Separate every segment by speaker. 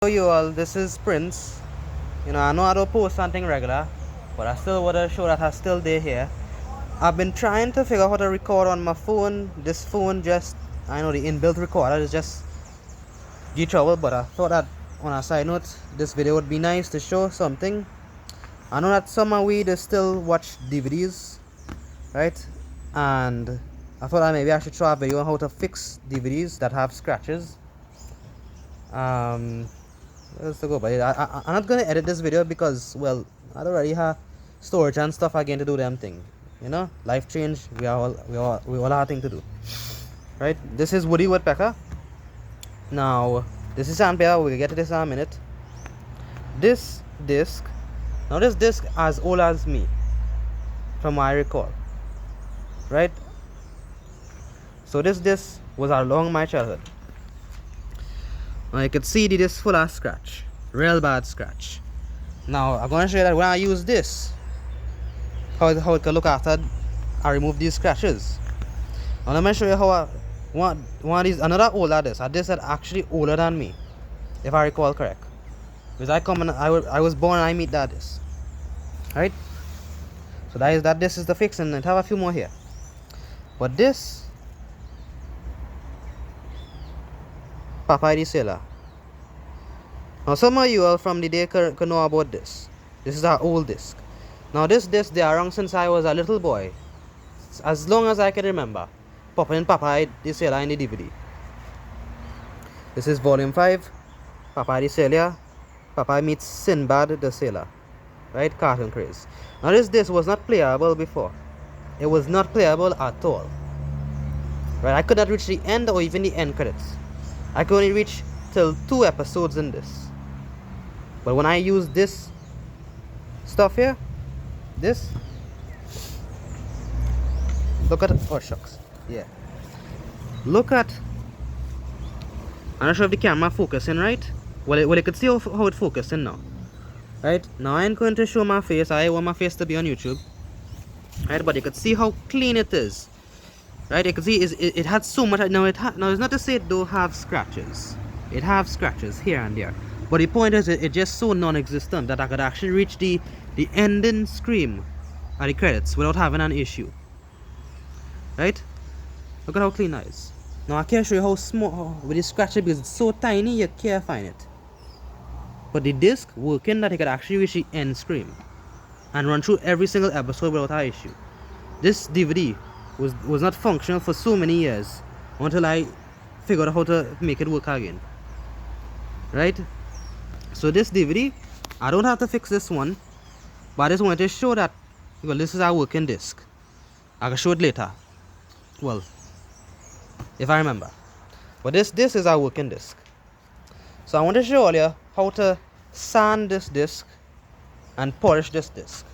Speaker 1: Hello you all, this is Prince. I know I don't post something regular, but I still want to show that I still there here. I've been trying to figure out how to record on my phone. This phone just, I know the inbuilt recorder is just give trouble, but I thought that on a side note, this video would be nice to show something. I know that some of we still watch DVDs, right? And I thought that maybe I should try a video on how to fix DVDs that have scratches. Let's go, but I'm not gonna edit this video because, well, I already have storage and stuff again to do them thing. Life change. We all have thing to do, right? This is Woody Woodpecker. Now, this is sandpaper. We'll get to this in a minute. This disc. Now, this disc as old as me, from what I recall, right? So this disc was along my childhood. Now you can see it is full of scratch, real bad scratch. Now I'm going to show you that when I use this, how it can look after I remove these scratches. Now let me show you how one of these, another older disc, a disc that actually older than me, if I recall correct. Because I was born and I meet that disc, right? So that disc is the fix, and I have a few more here. But this P.R.R sailor. Now some of you all from the day can know about this. This is our old disc. Now this disc they are around since I was a little boy. As long as I can remember. Papa and P.R.R sailor in the DVD. This is volume 5. P.R.R sailor. P.R.R meets Sinbad the sailor. Right? Cartoon craze. Now this disc was not playable before. It was not playable at all. Right? I could not reach the end or even the end credits. I could only reach till 2 episodes in this. But when I use this stuff here, look at, oh shucks, yeah. Look at, I'm not sure if the camera focusing right. Well, you could see how it focusing now. Right, now I'm going to show my face. I want my face to be on YouTube. Right, but you could see how clean it is. Right, you can see it had so much. Now now it's not to say it don't have scratches. It have scratches here and there, but the point is it's just so non-existent that I could actually reach the ending scream at the credits without having an issue. Right, look at how clean that is. Now I can't show you how small with the scratch because it's so tiny you can't find it. But the disc working that it could actually reach the end scream and run through every single episode without an issue. This DVD was not functional for so many years until I figured out how to make it work again. Right? So this DVD, I don't have to fix this one, but I just wanted to show that, well, this is our working disc. I can show it later. Well, if I remember. But this is our working disc. So I want to show you how to sand this disc and polish this disc.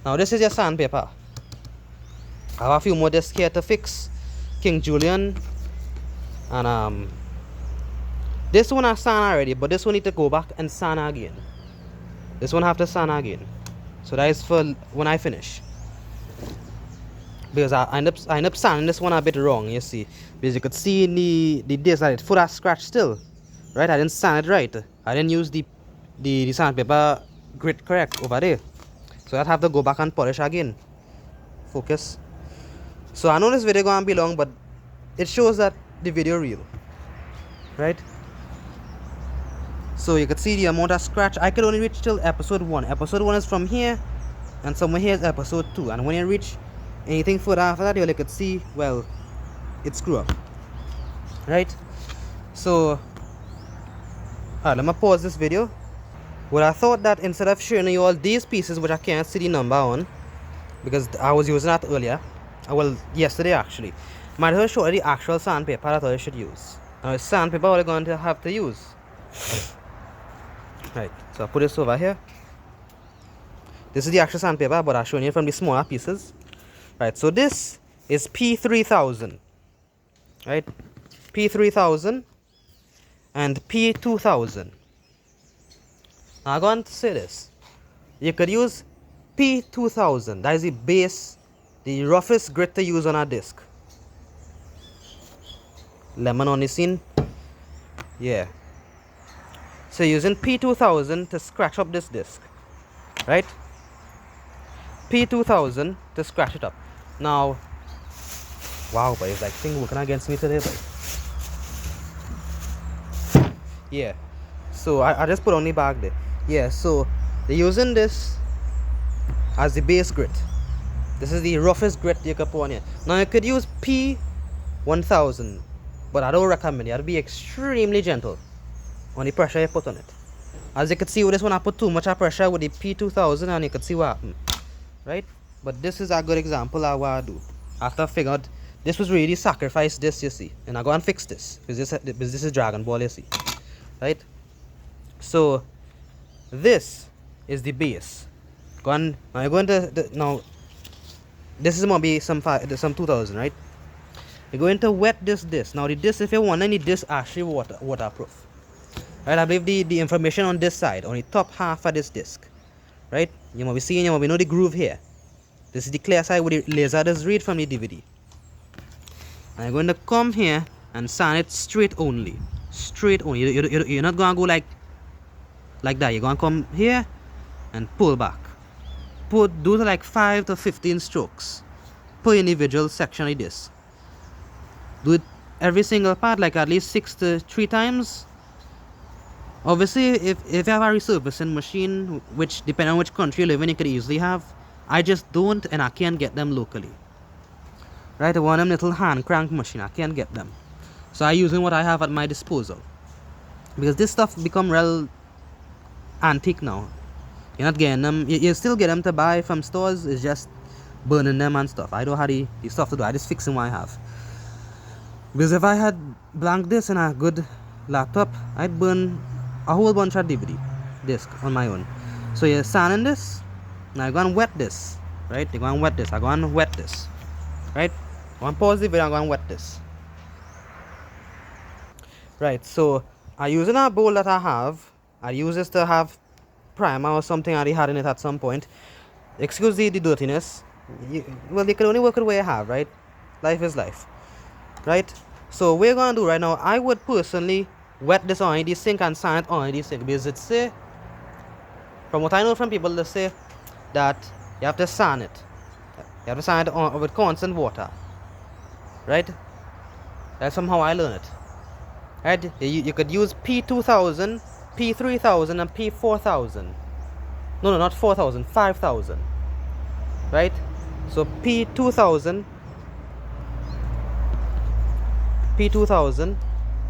Speaker 1: Now this is your sandpaper. I have a few more discs here to fix. King Julian. And this one I sand already, but this one need to go back and sand again. This one have to sand again. So that is for when I finish. Because I end up sanding this one a bit wrong, you see. Because you could see in the disc that it's full of scratch still. Right? I didn't sand it right. I didn't use the sandpaper grit correct over there. So I'd have to go back and polish again. Focus. So I know this video gonna be long, but it shows that the video real. Right? So you can see the amount of scratch. I could only reach till episode 1. Episode 1 is from here, and somewhere here is episode 2. And when you reach anything further after that, you could see, well, it's screw up. Right? So, alright, let me pause this video. Well, I thought that instead of showing you all these pieces, which I can't see the number on, because I was using that earlier, well, yesterday actually, might as well show you the actual sandpaper that I should use. Now, it's sandpaper we're going to have to use. Right, so I'll put this over here. This is the actual sandpaper, but I'll show you from the smaller pieces. Right, so this is P3000. Right, P3000 and P2000. Now I'm going to say this. You could use P2000. That is the base, the roughest grit to use on a disc. Lemon on the scene. Yeah. So using P2000 to scratch up this disc, right? P2000 to scratch it up. Now, wow, but it's like thing working against me today, but yeah. So I just put on the bag there. Yeah, so they're using this as the base grit. This is the roughest grit you can put on here. Now you could use P1000, but I don't recommend it. You have to be extremely gentle on the pressure you put on it. As you can see with this one, I put too much of pressure with the P2000 and you can see what happened, right? But this is a good example of what I do. After I figured this was really sacrifice this, you see, and I go and fix this because this is Dragon Ball, you see, right? So this is the base. Now you're going to now. This is gonna be some 2000, right? You're going to wet this disc. Now the disc, if you want any disc, actually waterproof, right? I believe the information on this side, on the top half of this disc, right? You might be seeing, you might be know the groove here. This is the clear side where the laser does read from the DVD. And you're going to come here and sand it straight only. Straight only. You're not going to go like that. You're going to come here and pull back. Do like 5 to 15 strokes per individual section of this. Do it every single part, like at least 6 to 3 times. Obviously, if you have a resurfacing machine, which depending on which country you live in, you could easily have. I just don't, and I can't get them locally. Right, I want them little hand crank machine. I can't get them, so I using what I have at my disposal. Because this stuff become real antique now. You're not getting them. You still get them to buy from stores. It's just burning them and stuff. I don't have the stuff to do. I just fixing what I have. Because if I had blank this and a good laptop, I'd burn a whole bunch of DVD disc on my own. So you're sanding this. Now you're going to wet this, right? You're going to wet this. I'm going to wet this, right? I'm going to pause the video. I'm going to wet this, right? So I'm using a bowl that I have. I use this to have primer or something I already had in it at some point. Excuse the dirtiness. Well, you can only work with what you have, right? Life is life, right? So what we're going to do right now, I would personally wet this on the sink and sand it on the sink, because it's from what I know from people, they say that you have to sand it. You have to sand it on with constant water, right? That's somehow I learned it, right? You could use P2000, P3000 and P4000. No, not 4000, 5000, right? So P2000, P3000,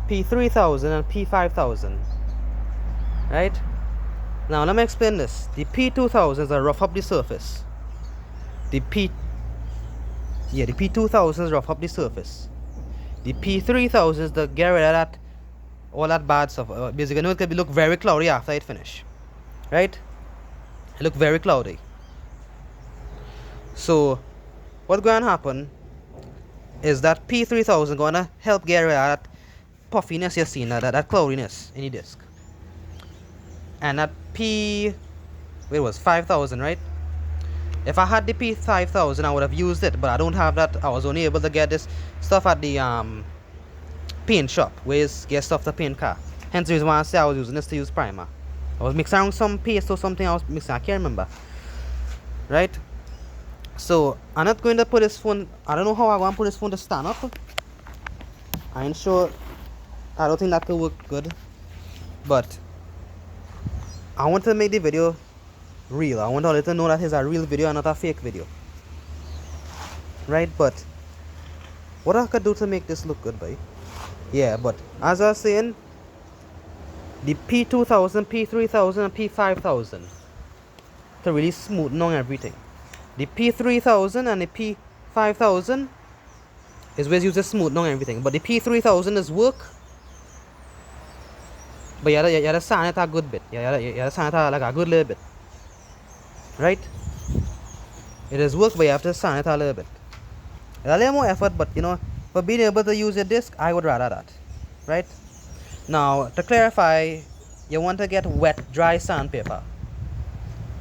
Speaker 1: P3000 and P5000, right? Now let me explain this. The P2000s are rough up the surface. The P2000s rough up the surface. The P3000s that get rid of that, all that bad stuff. Basically, it could look very cloudy after it finish, right? It look very cloudy. So what's going to happen is that P3000 going to help get rid of that puffiness you're seeing, that cloudiness in the disc. And that was 5000, right? If I had the P5000, I would have used it, but I don't have that. I was only able to get this stuff at the paint shop, where you get stuff to paint car. Hence the reason why I say I was using this to use primer. I was mixing around some paste or something I was mixing, I can't remember, right? So I'm not going to put this phone, I don't know how I'm going to put this phone to stand up. I ain't sure. I don't think that could work good, but I want to make the video real. I want all to know that it's a real video and not a fake video, right? But what I could do to make this look good, boy? Yeah, but as I was saying, the P2000, P3000 and P5000 to really smoothen on everything. The P3000 and the P5000 is where you just smoothen on everything, but the P3000 is work, but you gotta sand it a good bit. You gotta sand it like a good little bit, right? It is work, but you have to sand it a little bit. It's a little more effort, but for being able to use a disc, I would rather that, right? Now, to clarify, you want to get wet, dry sandpaper.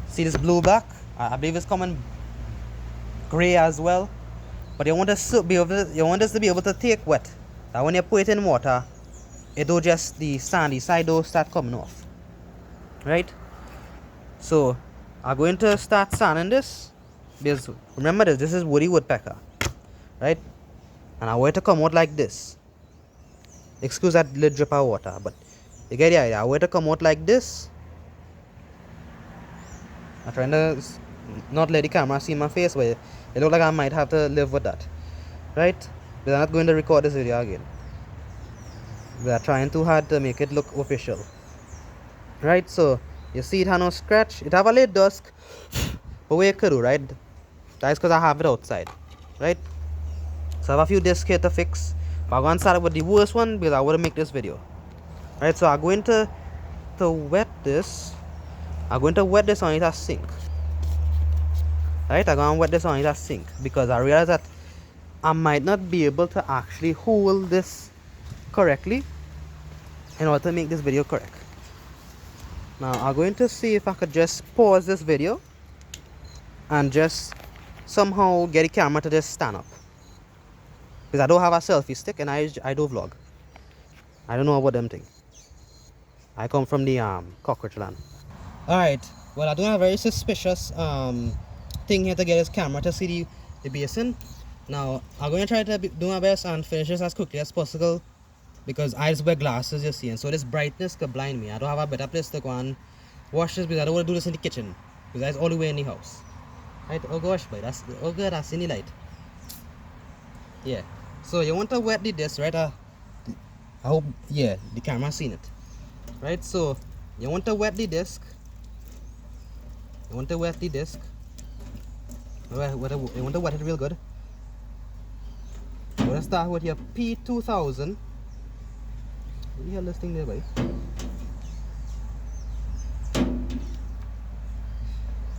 Speaker 1: See this blue black? I believe it's common gray as well. But you want this to be able to take wet. That when you put it in water, it don't just the sandy side don't start coming off. right? So I'm going to start sanding this, because remember this is woody woodpecker, right? And I want it to come out like this. Excuse that little drip of water, but you get the idea. I want it to come out like this. I'm trying to not let the camera see my face, but it looks like I might have to live with that, right? But I'm not going to record this video again. We are trying too hard to make it look official, right? So you see it have no scratch. It have a little dust, but what you could do, right? That's because I have it outside, right? So I have a few discs here to fix, but I'm going to start with the worst one because I want to make this video, right? So I'm going to wet this. I'm going to wet this on it a sink, right? I'm going to wet this on it a sink because I realize that I might not be able to actually hold this correctly in order to make this video correct. Now I'm going to see if I could just pause this video and just somehow get the camera to just stand up, because I don't have a selfie stick and I do vlog. I don't know about them thing. I come from the cockroach land. Alright, well, I don't have a very suspicious thing here to get this camera to see the basin. Now I'm going to try to do my best and finish this as quickly as possible, because I just wear glasses, you see, and so this brightness could blind me. I don't have a better place to go and wash this, because I don't want to do this in the kitchen, because that's all the way in the house, right? Oh gosh, boy, that's, oh good, that's in the light. Yeah, so you want to wet the disc, right? I hope, yeah, the camera seen it, right? So you want to wet the disc. You want to wet the disc. You want to wet it real good. We're gonna start with your P2000. What the hell is this thing there, boy?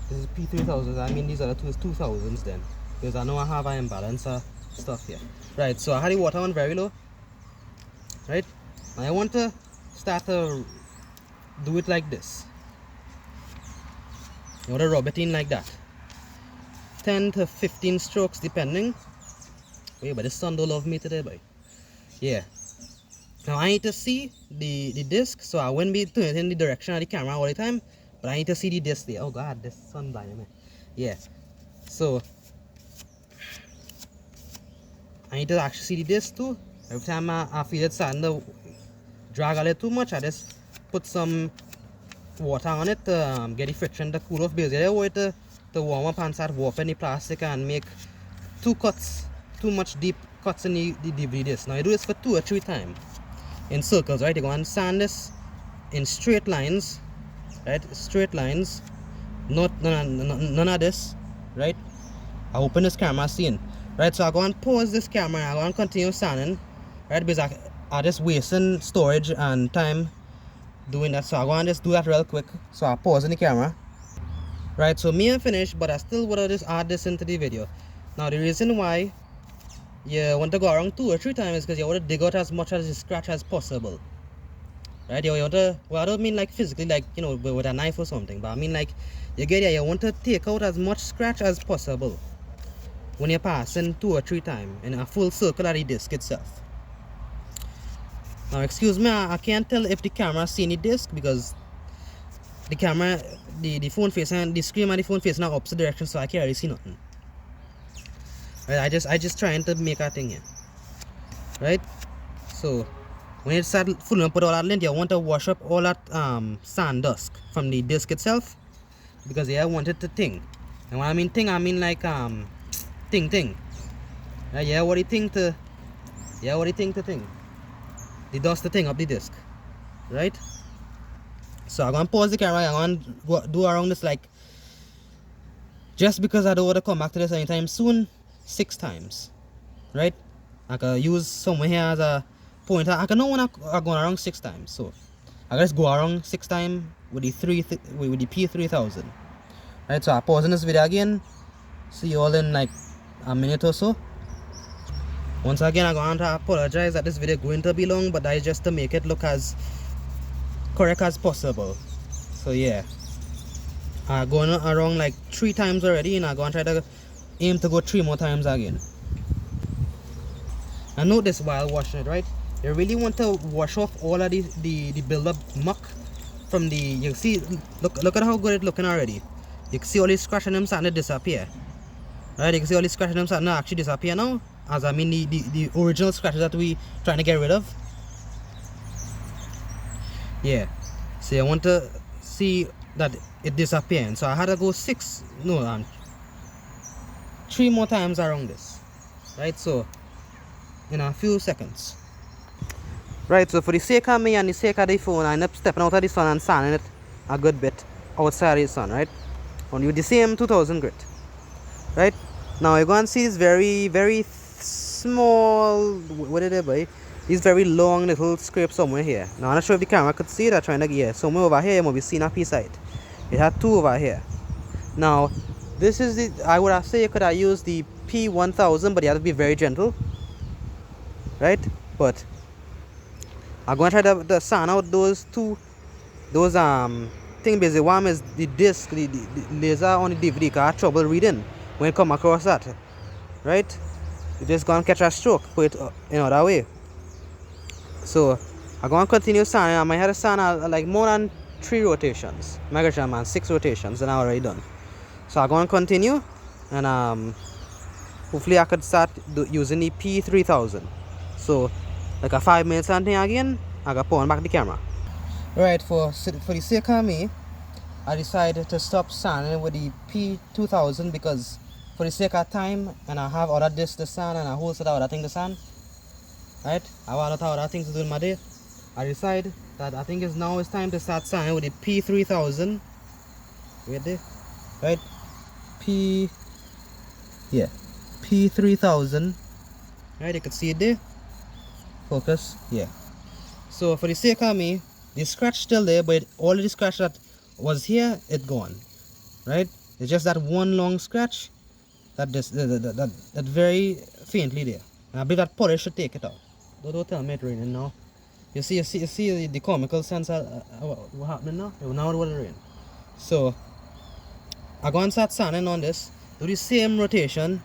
Speaker 1: This is P3000. I mean, these are the 2000s then, because I know I have an imbalance of stuff here. Right, so I had the water on very low. Right, now I want to start to do it like this. You want to rub it in like that. 10 to 15 strokes depending. Wait, but the sun don't love me today, boy. Yeah. Now I need to see the disc, so I wouldn't be doing it in the direction of the camera all the time, but I need to see the disc there. Oh god, this sun blinding me. Yeah. So I need to actually see the disc too. Every time I feel it starting to drag a little too much, I just put some water on it to get the friction to cool off, because I don't want it to warm up and start warping the plastic and make too much deep cuts in the DVD disc. Now I do this for 2 or 3 times in circles, right? You go and sand this in straight lines, right? Straight lines, none of this, right? I open this camera scene, right? So I go and pause this camera and I go and continue sanding, right? Because I just wasting storage and time doing that. So I go and just do that real quick. So I pause in the camera, right? So me and finished, but I still want to just add this into the video. Now the reason why you want to go around 2 or 3 times is because you want to dig out as much as the scratch as possible, right? You want to, well, I don't mean like physically, like, you know, with a knife or something, but I mean like, you get it, you want to take out as much scratch as possible when you're passing 2 or 3 times in a full circle of the disc itself. Now excuse me, I can't tell if the camera seeing the disc, because the camera, the phone face and the screen and the phone face now opposite direction, so I can't really see nothing. Right, I just trying to make a thing here, right? So when it start filling up with all that lint, you want to wash up all that sand dust from the disc itself, because I want it to ting. And when I mean ting, I mean like ting. Right? Yeah, what do you think to ting? The dust to ting up the disc, right? So I'm gonna pause the camera. I'm gonna do around this, like, just because I don't want to come back to this anytime soon, 6 times, right? I can use somewhere here as a pointer. I can know when I'm going around 6 times, so I just go around 6 times with the P3000, right? So I pause in this video again. See you all in like a minute or so. Once again, I'm going to apologize that this video is going to be long, but that is just to make it look as correct as possible. So yeah, I'm going around like 3 times already, and I'm going to try to aim to go 3 more times again. And note this while washing it, right? You really want to wash off all of the build-up muck from the, you see, look at how good it's looking already. You can see all these scratching them starting to disappear. Right, you can see all these scratching them starting to actually disappear now. As I mean the original scratches that we trying to get rid of. Yeah. So I want to see that it disappearing. So I had to go 3 more times around this. Right, so in a few seconds. Right, so for the sake of me and the sake of the phone, I end up stepping out of the sun and sanding it a good bit outside the sun, right? Only with the same 2000 grit. Right? Now you're going to see this very, very small, what did it be? These very long little scrapes somewhere here. Now I'm not sure if the camera could see it. I'm trying to get somewhere over here. You might be seeing a piece of it. It had 2 over here. Now, this is the, I would have said you could have used the P1000, but you have to be very gentle. Right? But I'm going to try to sand out those things. Basically, one is the disc, the laser on the DVD, because I have trouble reading when you come across that. Right? You just going to catch a stroke, put it in other way. So, I'm going to continue sanding. I might have to sand like more than 3 rotations. Mega Jam man, 6 rotations, and I'm already done. So, I'm going to continue, and hopefully I could start using the P3000. So, like a 5 minutes and thing again, I got pulling back the camera. Right, for the sake of me, I decided to stop sanding with the P2000 because for the sake of time, and I have other discs to sand and a whole set of other things to sand. Right, I have a lot of other things to do in my day. I decided that I think now it's time to start sanding with the P3000. Wait there, right? P3000. Right, you can see it there. Focus, yeah. So for the sake of me, the scratch still there, but all the scratch that was here, it gone. Right? It's just that one long scratch that that very faintly there. And I believe that polish should take it out. Don't tell me it's raining now. You see the comical sense of what happening now? Now it will rain. So I go and start sanding on this. Do the same rotation.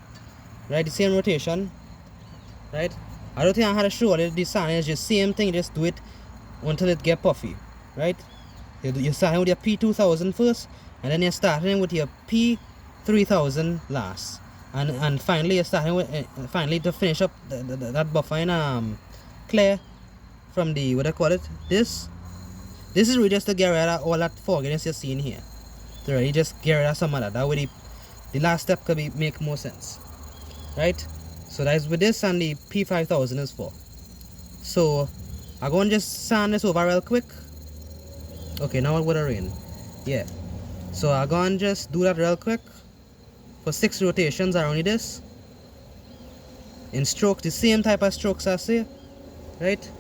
Speaker 1: Right? The same rotation. Right? I don't think I had to show it. The sanding is just same thing. Just do it until it get puffy. Right? You're starting with your P2000 first, and then you're starting with your P3000 last. And finally you're starting with finally to finish up that buffer in clear from the, what I call it, this is really just to get rid of all that fogginess you're seeing here. To really just get rid of some of that. That way the last step could make more sense. Right? So that's with this, and the P5000 is for. So I'm going to just sand this over real quick. Okay, now it would rain. Yeah. So I'm going to just do that real quick for 6 rotations around this. In strokes, the same type of strokes I say. Right?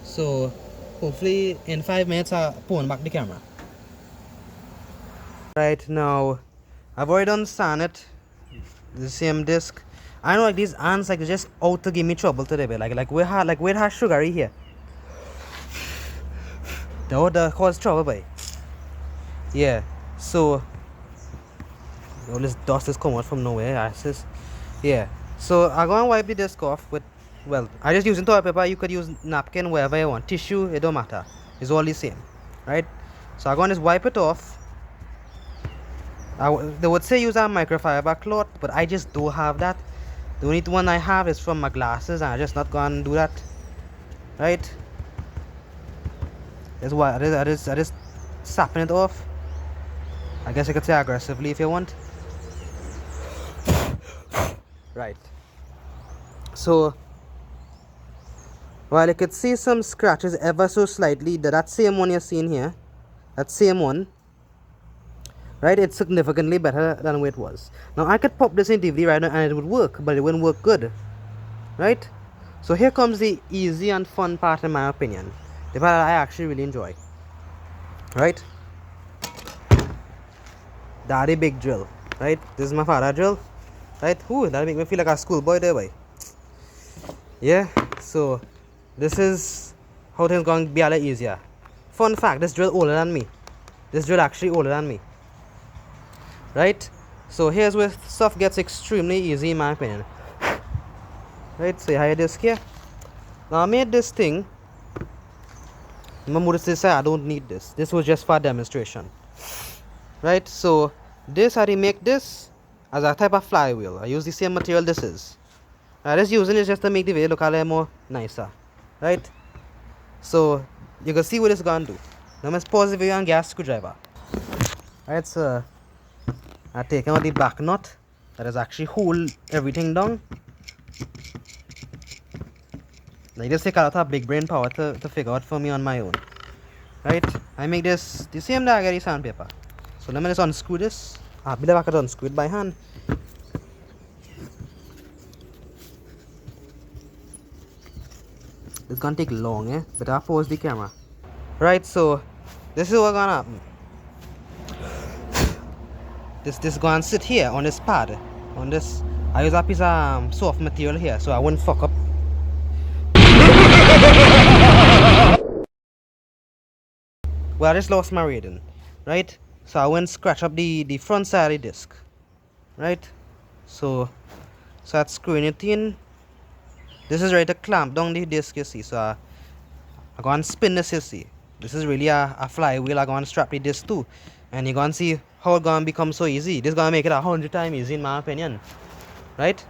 Speaker 1: So hopefully in 5 minutes I'll pull back the camera. Right, now I've already done sand it. The same disc. I know, like, these ants, like, they're just out to give me trouble today, but like we had sugary here. That would cause trouble, boy. Yeah. So all this dust is coming out from nowhere. Yeah. So I'm gonna wipe the disc off with, well, I just using toilet paper. You could use napkin, wherever you want. Tissue, it don't matter. It's all the same, right? So I'm gonna just wipe it off. They would say use a microfiber cloth, but I just don't have that. The only one I have is from my glasses, and I'm just not gonna do that. Right? That's why I just sapping it off. I guess you could say aggressively if you want. Right. So while you could see some scratches ever so slightly, that same one you're seeing here, that same one, right, it's significantly better than what it was. Now I could pop this in DVD right now and it would work, but it wouldn't work good. Right? So here comes the easy and fun part, in my opinion. The part I actually really enjoy. Right? Daddy big drill. Right? This is my father drill. Right? Ooh, that make me feel like a schoolboy there, boy. Yeah, so this is how things going to be a lot easier. Fun fact, this drill older than me. This drill actually older than me. Right? So here's where stuff gets extremely easy, in my opinion. Right? So you have this here. Now I made this thing Remember this is I don't need this. This was just for demonstration. Right? So this I make this as a type of flywheel. I use the same material this is. I just using it just to make the video look a little more nicer. Right? So you can see what it's gonna do. Now let's pause the video and get a screwdriver. Right, so I take out the back nut that is actually hold everything down. Now it just take a lot of big brain power to figure out for me on my own. Right? I make this the same day I get the sandpaper. So let me just unscrew this. I believe I could unscrew it by hand. It's gonna take long, eh? But I'll pause the camera. Right, so this is what's gonna happen. This gonna sit here on this pad. On this, I use a piece of soft material here so I wouldn't fuck up. Well, I just lost my reading, right? So I went scratch up the front side of the disc, right? So that's screwing it in. This is ready to clamp down the disc, you see. So I go and spin this, you see. This is really a flywheel. I go and strap the disc to, and you're gonna see how it's gonna become so easy. This is gonna make it 100 times easy in my opinion, right?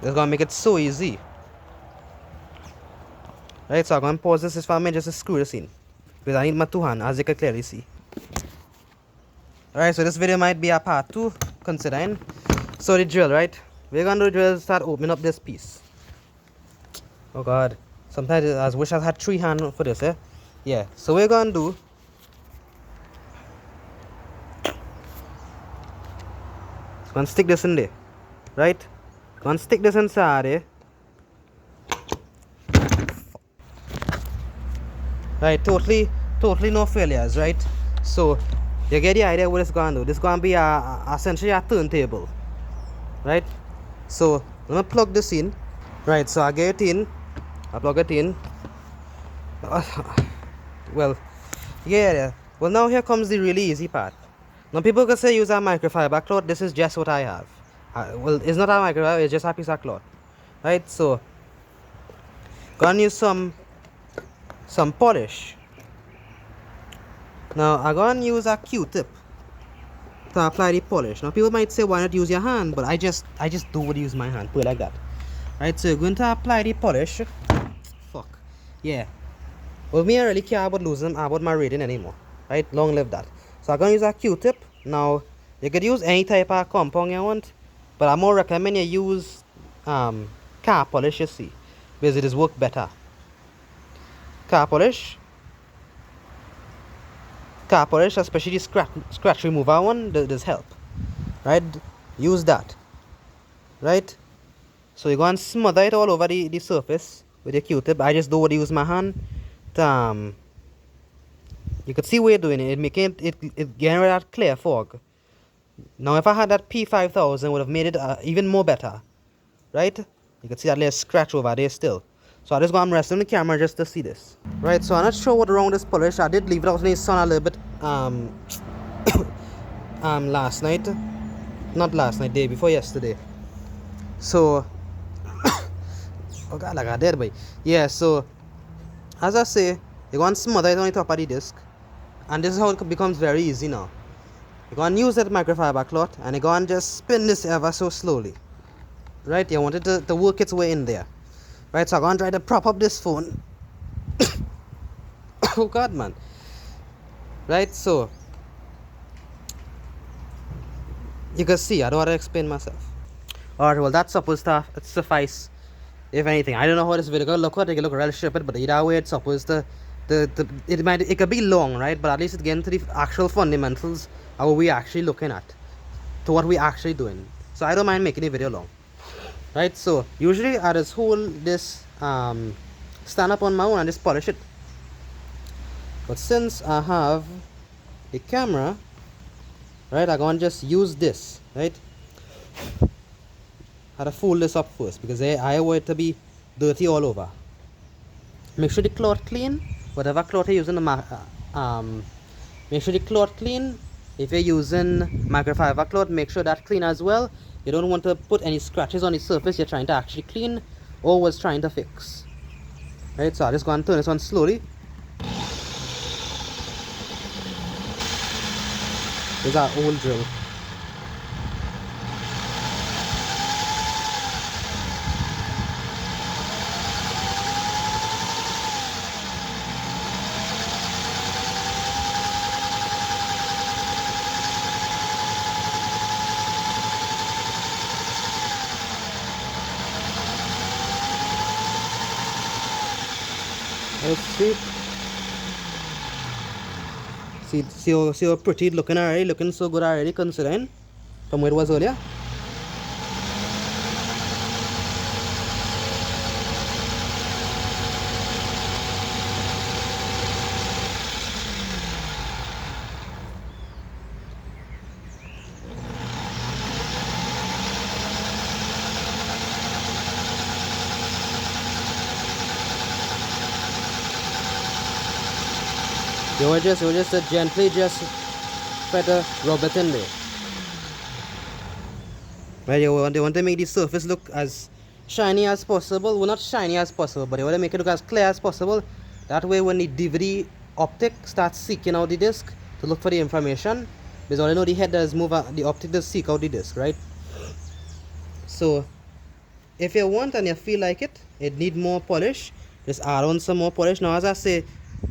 Speaker 1: This is gonna make it so easy. Right, so I'm gonna pause this for a minute just to screw this in, because I need my two hands, as you can clearly see. Alright, so this video might be a part 2, considering. So the drill, right? We're gonna do the drill, start opening up this piece. Oh god, sometimes I wish I had 3 hands for this, eh? Yeah, so we're gonna do. Gonna stick this in there, right? Gonna stick this inside there. Right, totally no failures, right? So you get the idea what it's gonna do. This is gonna be essentially a turntable, right? So I'm gonna plug this in. Right, so I get it in, I plug it in. Well, yeah. Well, now here comes the really easy part. Now people can say use a microfiber cloth. This is just what I have. Well, it's not a microfiber, it's just a piece of cloth, right? So gonna use some polish. Now I'm gonna use a Q-tip to apply the polish. Now people might say why not use your hand, but I just do what use my hand, put it like that. Right, so you're going to apply the polish. Fuck. Yeah. Well, me I really care about losing about my reading anymore. Right? Long live that. So I'm gonna use a Q-tip. Now you could use any type of compound you want, but I more recommend you use car polish, you see, because it is work better. Car polish, especially the scratch remover one, does help. Right? Use that. Right? So you go and smother it all over the surface with your Q-tip. I just do what I use my hand. You could see where you're doing it. It making it getting rid of that clear fog. Now if I had that P5000, would have made it even more better. Right? You can see that little scratch over there still. So I just go and rest on the camera just to see this. Right, so I'm not sure what wrong with this polish. I did leave it out in the sun a little bit last night. Not last night, day before yesterday. So oh god, like I did, boy. Yeah, so as I say, you go and smother it on the top of the disc, and this is how it becomes very easy now. You go and use that microfiber cloth, and you go and just spin this ever so slowly. Right, you want it to work its way in there. Right, so I'm gonna try to prop up this phone. Oh god, man. Right, so you can see, I don't want to explain myself. Alright, well that's supposed to suffice. If anything, I don't know how this video gonna look. It can look real stupid, but either way, it's supposed to. It could be long, right? But at least it's getting to the actual fundamentals of what we actually looking at, to what we actually doing. So I don't mind making the video long, right? So usually I just hold this stand up on my own and just polish it. But since I have the camera, right, I'm gonna just use this, right? I have to fold this up first because I want it to be dirty all over. Make sure the cloth clean. Whatever cloth you're using, make sure the cloth clean. If you're using microfiber cloth, make sure that clean as well. You don't want to put any scratches on the surface you're trying to actually clean or was trying to fix. Right, so I just go and turn this on slowly. This is our old drill. Let's see. See how pretty it looking already, looking so good already considering from where it was earlier. You will just gently just try to rub it in there. Right, you want to make the surface look as shiny as possible. Well, not shiny as possible, but you want to make it look as clear as possible. That way when the DVD optic starts seeking out the disc to look for the information, because all you know the head does move out, the optic does seek out the disc, right? So if you want and you feel like it need more polish, just add on some more polish. Now as I say,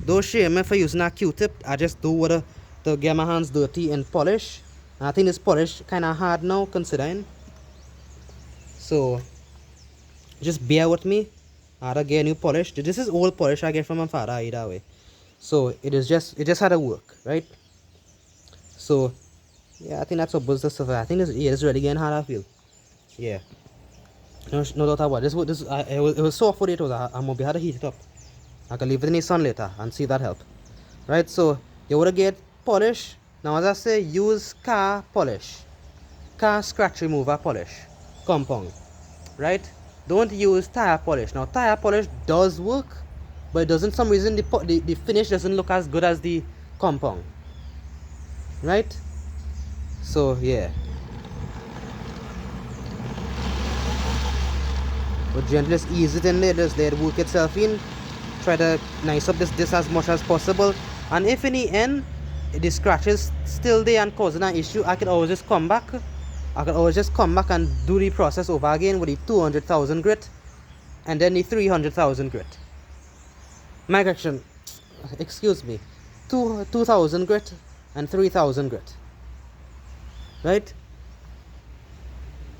Speaker 1: don't shame me for using a Q-tip. I just do what to get my hands dirty and polish. And I think this polish kind of hard now considering. So just bear with me. I gotta get new polish. This is old polish I get from my father either way. So it just had to work, right? So yeah, I think that's what buzz the stuff. I think this is really getting hard, I feel. Yeah. No doubt about it. It was so for it was I'm gonna be had to heat it up. I can leave it in the sun later and see that help. Right, so you wanna get polish. Now as I say, use car polish. Car scratch remover polish. Compound. Right? Don't use tire polish. Now tire polish does work, but it doesn't, some reason the finish doesn't look as good as the compound. Right? So yeah. But gently just ease it in there, just let it work itself in. Try to nice up this as much as possible. And if in the end the scratch is still there and causing an issue, I can always just come back. I can always just come back and do the process over again with the 200,000 grit and then the 300,000 grit. My correction, excuse me, 2,000 grit and 3,000 grit. Right?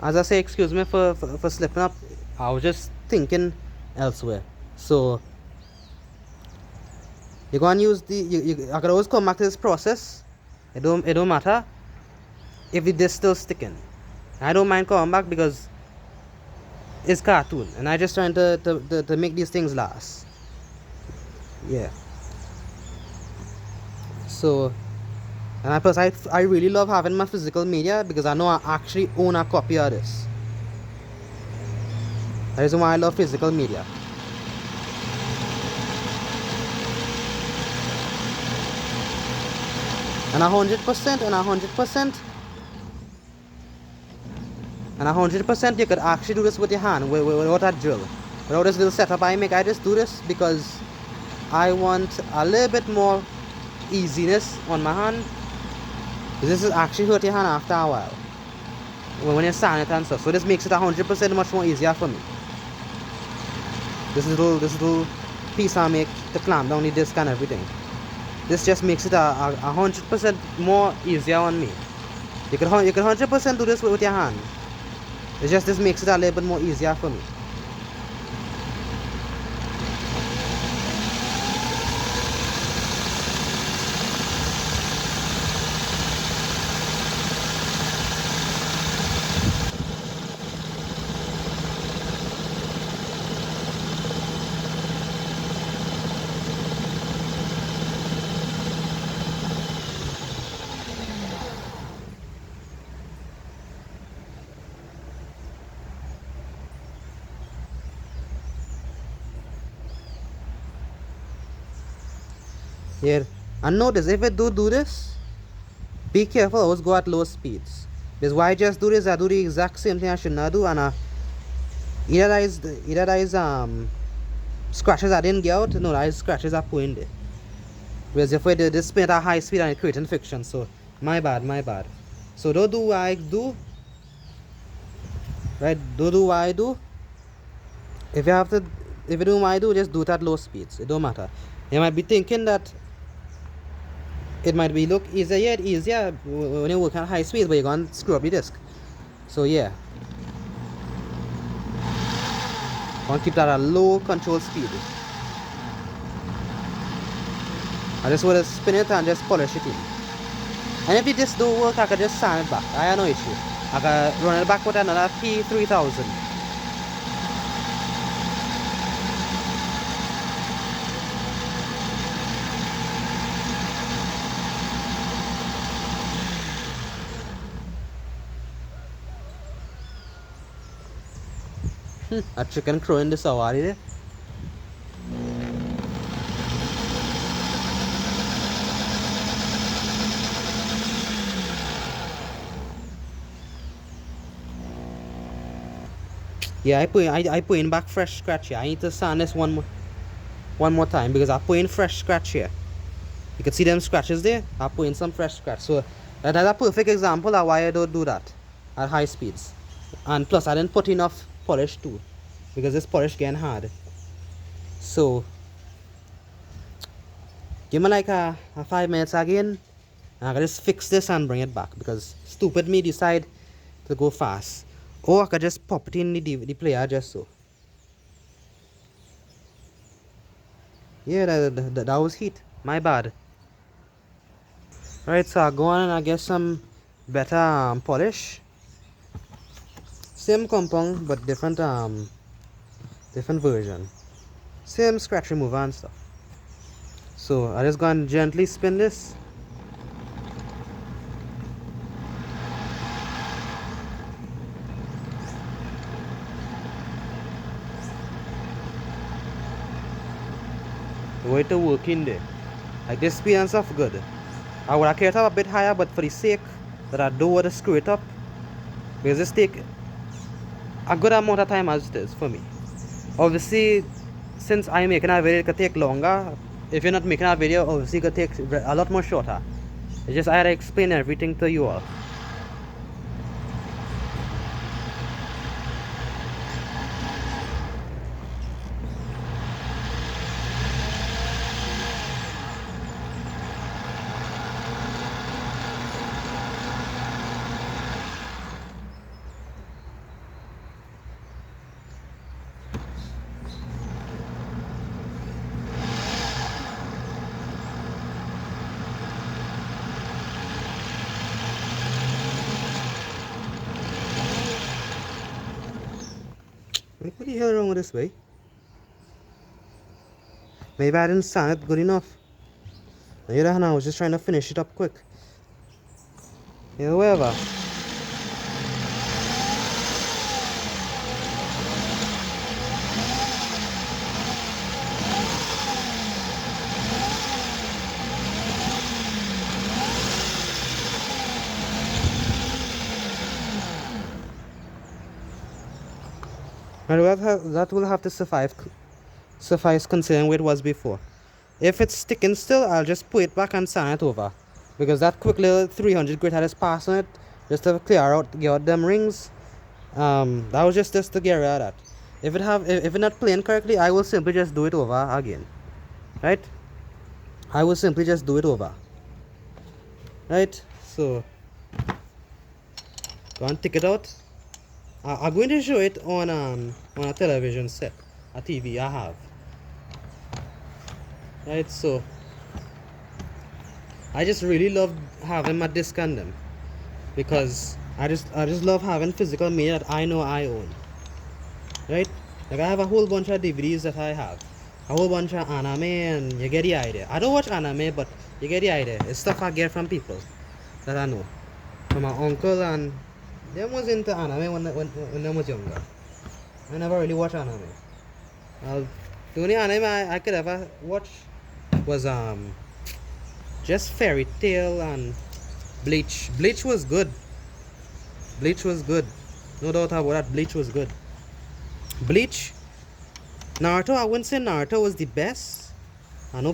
Speaker 1: As I say, excuse me for slipping up. I was just thinking elsewhere. So you're gonna use I can always come back to this process. It don't matter if it is still sticking. I don't mind coming back because it's cartoon and I just trying to make these things last. Yeah. So and I really love having my physical media because I know I actually own a copy of this. That is why I love physical media. And 100% you could actually do this with your hand without a drill. Without this little setup I make, I just do this because I want a little bit more easiness on my hand. This is actually hurt your hand after a while when you're sanding it and stuff. So this makes it 100% much more easier for me. This little piece I make to clamp down the disc and everything. This just makes it 100% more easier on me. You can 100% do this with your hand. This makes it a little bit more easier for me. Here, and notice if I do this, be careful, always go at low speeds. Because why I just do this, I do the exact same thing I should not do, and either that is scratches I didn't get out, no, that is scratches I put in there. Whereas if I did this spin at a high speed and it creating friction, so My bad, my bad. So don't do what I do, right? Don't do what I do. If you have to, if you do what I do, just do it at low speeds. It don't matter. You might be thinking that it might be look easier, yeah, easier when you work at high speeds, but you're gonna screw up the disc. So yeah, want to keep that at low control speed. I just want to spin it and just polish it in. And if it just don't work, I can just sand it back. I have no issue. I can run it back with another P3000. A chicken crow in the sawari there. Yeah, I put in back fresh scratch here. I need to sand this one more time because I put in fresh scratch here. You can see them scratches there. I put in some fresh scratch. So that's a perfect example of why I don't do that at high speeds. And plus I didn't put enough polish too, because this polish getting hard. So give me like a 5 minutes again, and I can just fix this and bring it back, because stupid me decide to go fast. Or I could just pop it in the DVD player just so. Yeah, that was heat. My bad. Right, so I go on and I get some better polish. Same compound but different different version. Same scratch remover and stuff. So I just go and gently spin this. The way to work in there. Like this speed and stuff good. I would have carried it up a bit higher, but for the sake that I don't want to screw it up, because this take a good amount of time as it is for me. Obviously, since I'm making a video, it could take longer. If you're not making a video, obviously it could take a lot more shorter. It's just I had to explain everything to you all. What the hell wrong with this way? Maybe I didn't sand it good enough. On the other hand, I was just trying to finish it up quick. Yeah, whatever. And that will have to suffice considering where it was before. If it's sticking still, I'll just put it back and sand it over, because that quick little 300 grit had its pass on it just to get out them rings. That was just to get rid of that. If it not playing correctly, I will simply just do it over again. Right? I will simply just do it over. Right? So go and take it out. I'm going to show it on a television set, a TV I have. Right, so I just really love having my disc on them, because I just love having physical media that I know I own. Right? Like I have a whole bunch of DVDs that I have, a whole bunch of anime, and you get the idea. I don't watch anime, but you get the idea. It's stuff I get from people that I know, from my uncle, and them was into anime when I was younger. I never really watched anime. The only anime I could ever watch was just Fairy Tail and Bleach. Bleach was good. Bleach was good. No doubt about that. Bleach was good. Bleach. Naruto, I wouldn't say Naruto was the best. I know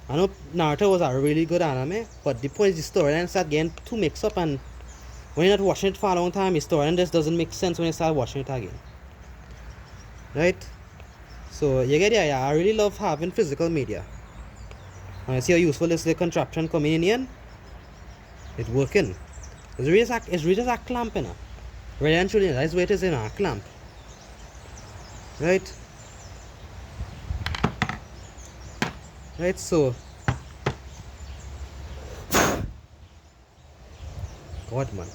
Speaker 1: I know Naruto was a really good anime, but the point is the storyline start getting too mixed up, and when you're not watching it for a long time, the storyline just doesn't make sense when you start watching it again. Right? So you get the idea. I really love having physical media. And I see how useful this little contraption coming in here. It's working. It's really just a clamp in it. Really and truly, that's what it is in a clamp. Right? Right, so God, man.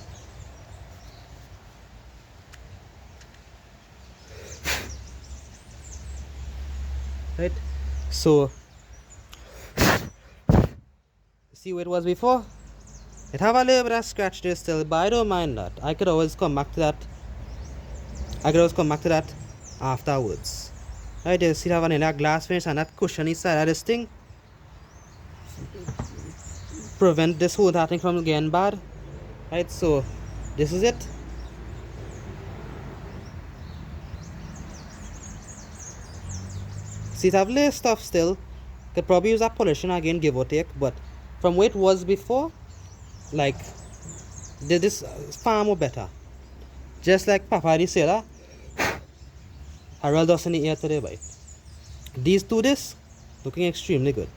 Speaker 1: Right, so see what it was before. It have a little bit of scratch there still, but I don't mind that. I could always come back to that afterwards. Right, you see, have a glass finish and that cushiony side of this thing prevent this whole thing from getting bad. Right, so this is it. See, it have little stuff still. Could probably use that polishing again, give or take, but from where it was before, like, this is far more better. Just like Papa the Sailor, Harold does in the air today, boy. These two discs looking extremely good.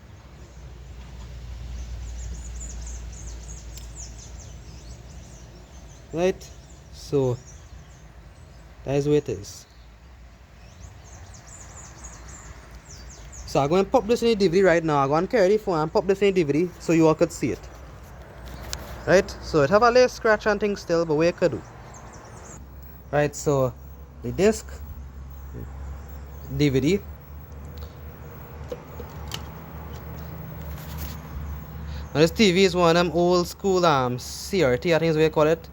Speaker 1: Right, so that is where it is. So I'm going to pop this in the DVD right now. I'm going to carry the phone and pop this in the DVD so you all could see it. Right, so it have a little scratch and things still, but what you could do. Right, so the disc, DVD. Now this TV is one of them old school CRT, I think is what you call it.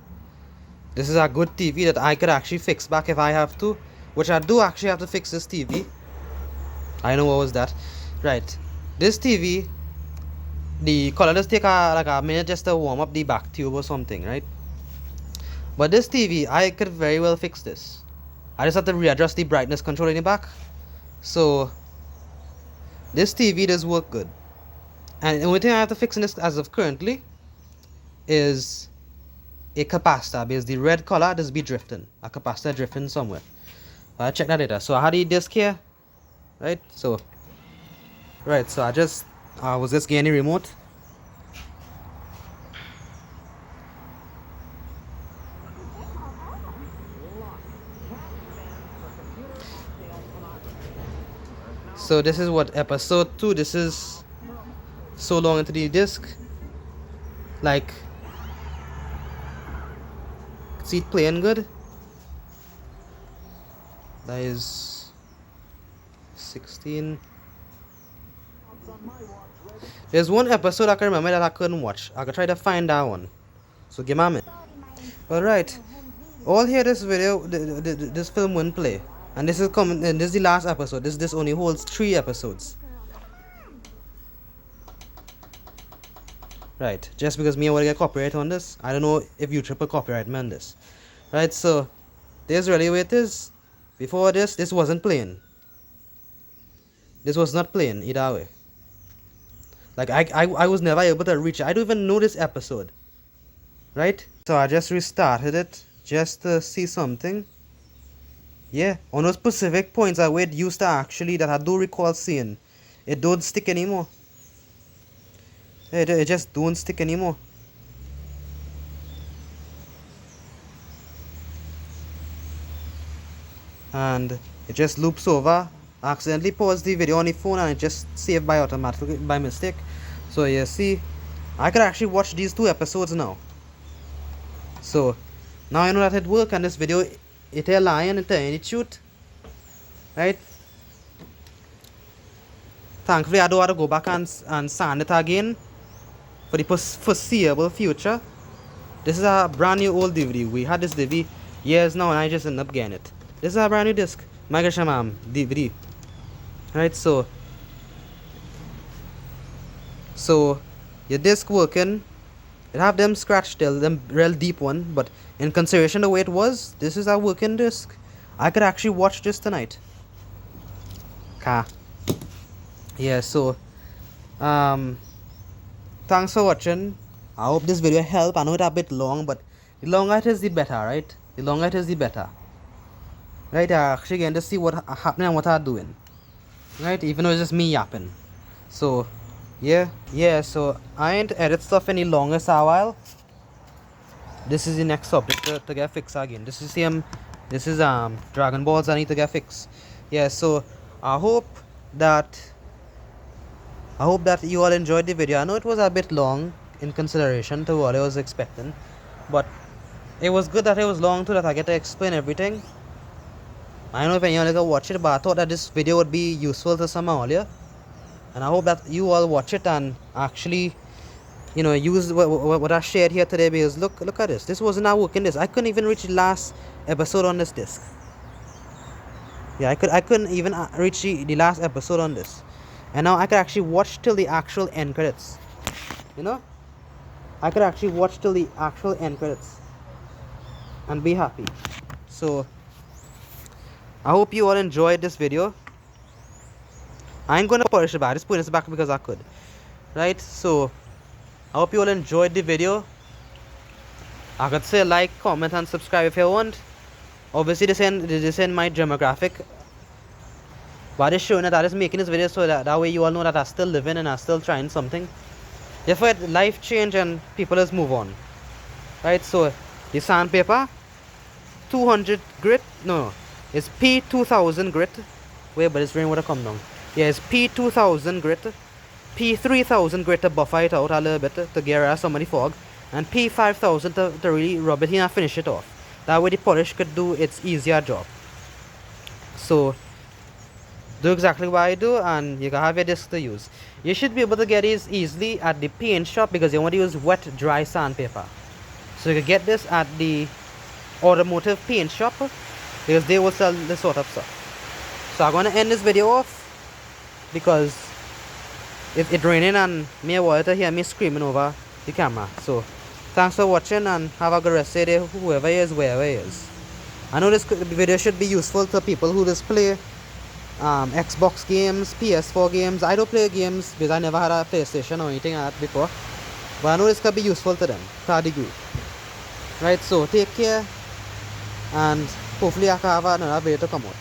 Speaker 1: This is a good TV that I could actually fix back if I have to, which I do actually have to fix this TV. I know what was that. Right, this TV, the color does take like a minute just to warm up the back tube or something, right? But this TV, I could very well fix this. I just have to readjust the brightness control in the back. So this TV does work good. And the only thing I have to fix in this as of currently is a capacitor, because the red color does be drifting. A capacitor drifting somewhere. I'll check that later. So I had the disc here. Right, so I just was just getting the remote. So this is what episode 2. This is so long into the disc. Like, see it playing good. That is 16. There's one episode I can remember that I couldn't watch. I could try to find that one. So give me a minute. Alright. All here this video, this film won't play. And this is coming, and this is the last episode. This only holds 3 episodes. Right. Just because me I want to get copyright on this. I don't know if YouTube will copyright me on this. Right, so this really where it is. Before this wasn't playing. This was not playing either way. Like I was never able to reach it. I don't even know this episode. Right? So I just restarted it just to see something. Yeah, on those specific points I wait used to actually that I do recall seeing. It don't stick anymore. It just don't stick anymore. And it just loops over. I accidentally paused the video on the phone and it just saved by automatically by mistake. So you see, I could actually watch these 2 episodes now. So now I know that it worked, and this video it a lion, it a shoot. Right? Thankfully I don't have to go back and sand it again for the foreseeable future. This is a brand new old DVD. We had this DVD years now and I just ended up getting it. This is a brand new disc. Michael Shamam DVD. Right, so your disc working. It have them scratched still, them real deep one, but in consideration the way it was, this is a working disc. I could actually watch this tonight. Yeah, so Thanks for watching. I hope this video helped. I know it's a bit long, but the longer it is, the better, right? The longer it is, the better. Right? I actually getting to see what happening and what I'm doing. Right? Even though it's just me yapping. So, yeah. So I ain't edit stuff any longer for a while. This is the next subject to get fixed again. This is Dragon Balls I need to get fixed. Yeah. So I hope that you all enjoyed the video. I know it was a bit long in consideration to what I was expecting, but it was good that it was long too, that I get to explain everything. I don't know if anyone will watch it, but I thought that this video would be useful to some of you, and I hope that you all watch it and actually, use what I shared here today. Because look at this. This wasn't not working. I couldn't even reach the last episode on this disc. Yeah, I couldn't even reach the last episode on this, and now I could actually watch till the actual end credits. I could actually watch till the actual end credits and be happy. So I hope you all enjoyed this video. I ain't gonna polish it back. I just put this back because I could. Right? So I hope you all enjoyed the video. I could say like, comment, and subscribe if you want. Obviously this ain't my demographic, but it's showing that I is making this video so that way you all know that I'm still living and I'm still trying something. Therefore life change and people just move on. Right? So the sandpaper 200 grit, no, it's P2000 grit. Wait, but it's rain would have come down. Yeah, it's P2000 grit, P3000 grit to buffer it out a little bit to get rid of some of the fog, and P5000 to really rub it in and finish it off. That way the polish could do its easier job. So do exactly what I do and you can have your disc to use. You should be able to get these easily at the paint shop because you want to use wet dry sandpaper. So you can get this at the automotive paint shop because they will sell this sort of stuff. So I'm going to end this video off because it's raining and me want to hear me screaming over the camera. So thanks for watching and have a good rest of the day, whoever is, wherever is. I know this video should be useful to people who just play Xbox games, PS4 games. I don't play games because I never had a PlayStation or anything like that before, but I know this could be useful to them to a degree. Right, so take care and hopefully I can have another video to come out.